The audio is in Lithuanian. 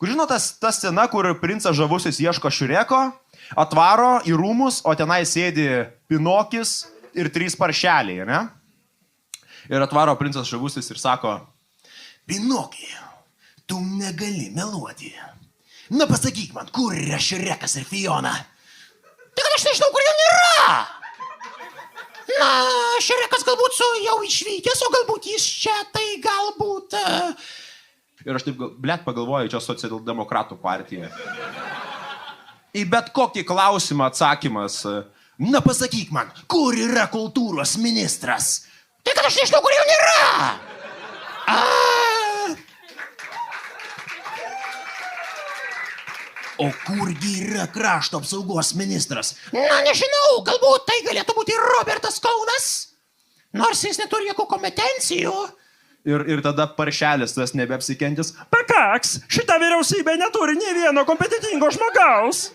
Kur žinot, ta scena, kur princas žavusis ieško Šreko, atvaro į rūmus, o tenai sėdi Pinokis ir 3 paršeliai, ne? Ir atvaro princas žavusis ir sako, Pinoki, tu negali meluoti. Na pasakyk man, kur yra Šrekas ir Fiona? Tai kad aš nežinau, kur jau nėra. Na, Šrekas galbūt jau išvykęs, o galbūt jis čia, tai galbūt... Ir aš taip, pagalvoju, čia socialdemokratų partija. Į bet kokį klausimą atsakymas. Na pasakyk man, kur yra kultūros ministras? Tai kad aš nežinau, kur jau nėra. O kurgi yra krašto apsaugos ministras? Na, nežinau, galbūt tai galėtų būti Robertas Kaunas. Nors jis neturi jokių kompetencijų. Ir tada paršelis tas nebeapsikentis. Pakaks, šita vyriausybė neturi nei vieno kompetentingo žmogaus.